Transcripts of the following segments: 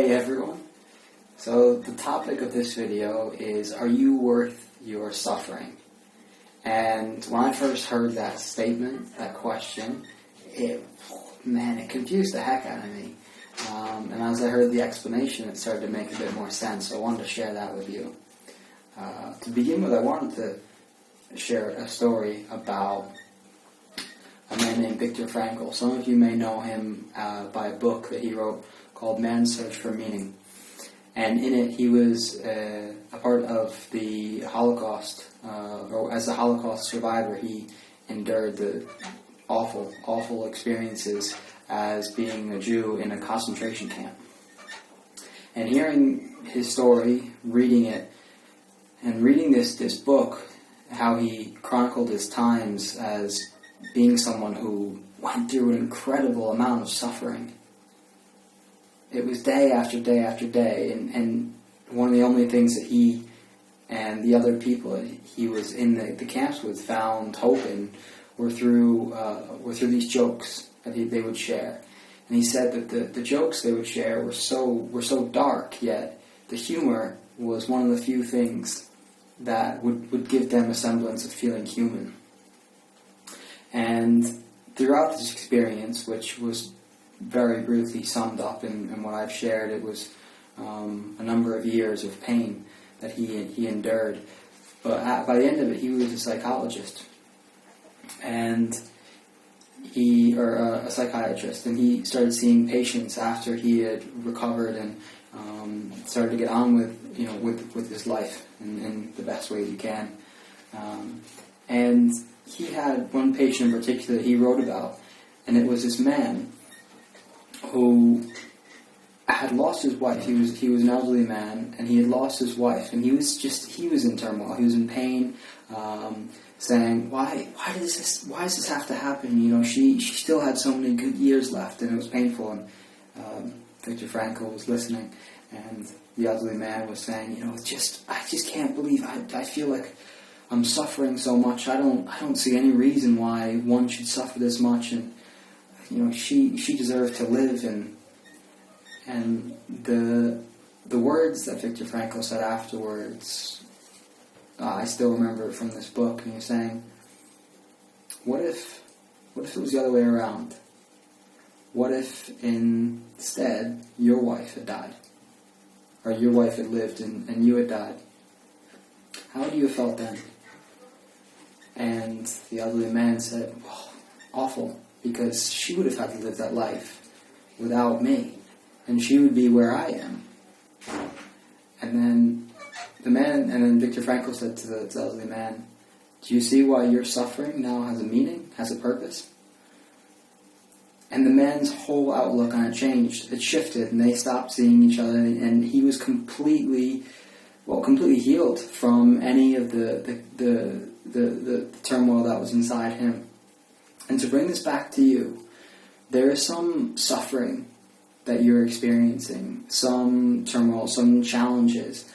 Hey everyone. So the topic of this video is, are you worth your suffering? And when I first heard that statement, that question, it confused the heck out of me. And as I heard the explanation, it started to make a bit more sense. So I wanted to share that with you. To begin with, I wanted to share a story about a man named Viktor Frankl. Some of you may know him by a book that he wrote called Man's Search for Meaning. And in it, he was a part of the Holocaust, or as a Holocaust survivor, he endured the awful experiences as being a Jew in a concentration camp. And hearing his story, reading it, and reading this book, how he chronicled his times as being someone who went through an incredible amount of suffering. It was day after day after day, and one of the only things that he and the other people that he was in the camps with found hope in were through these jokes that they would share. And he said that the jokes they would share were so dark, yet the humor was one of the few things that would give them a semblance of feeling human. And throughout this experience, which was very briefly summed up in what I've shared, it was a number of years of pain that he endured. But by the end of it, he was a psychologist, and a psychiatrist, and he started seeing patients after he had recovered and started to get on with his life in the best way he can. And he had one patient in particular that he wrote about, and it was this man who had lost his wife. He was an elderly man, and he had lost his wife, and he was in turmoil. He was in pain, saying, why does this have to happen? You know, she still had so many good years left, and it was painful. And Viktor Frankl was listening, and the elderly man was saying, I just can't believe I feel like I'm suffering so much. I don't see any reason why one should suffer this much, and she deserved to live. And the words that Viktor Frankl said afterwards, I still remember from this book. And he was saying, what if it was the other way around? What if instead your wife had died, or your wife had lived and you had died? How would you have felt then? And the elderly man said, awful, because she would have had to live that life without me, and she would be where I am. And then Viktor Frankl said to the elderly man, do you see why your suffering now has a meaning, has a purpose? And the man's whole outlook on it changed. It shifted, and they stopped seeing each other, and he was completely healed from any of the turmoil that was inside him. And to bring this back to you, there is some suffering that you're experiencing, some turmoil, some challenges.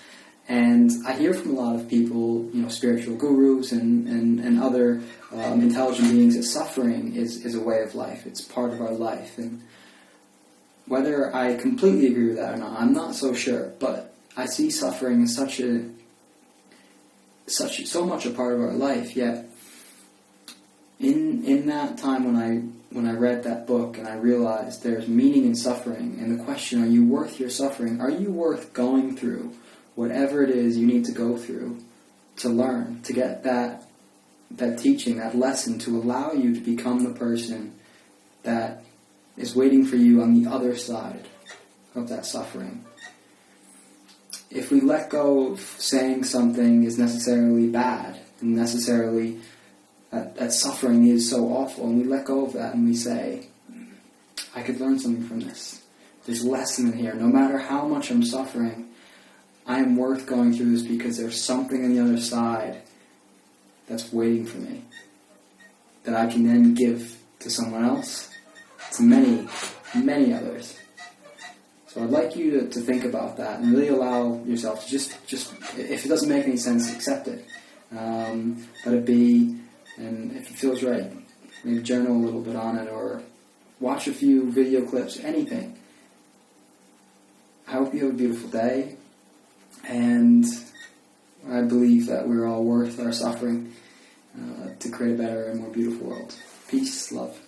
And I hear from a lot of people, spiritual gurus and other intelligent beings, that suffering is a way of life. It's part of our life. And whether I completely agree with that or not, I'm not so sure. But I see suffering as so much a part of our life. Yet, in that time when I read that book and I realized there's meaning in suffering, and the question, are you worth your suffering? Are you worth going through whatever it is you need to go through to learn, to get that teaching, that lesson, to allow you to become the person that is waiting for you on the other side of that suffering? If we let go of saying something is necessarily bad, and necessarily that suffering is so awful, and we let go of that and we say, I could learn something from this. There's a lesson in here. No matter how much I'm suffering, I am worth going through this because there's something on the other side that's waiting for me that I can then give to someone else, to many, many others. So I'd like you to think about that and really allow yourself to just if it doesn't make any sense, accept it. Let it be, and if it feels right, maybe journal a little bit on it, or watch a few video clips, anything. hope you have a beautiful day, and I believe that we're all worth our suffering to create a better and more beautiful world. Peace, love.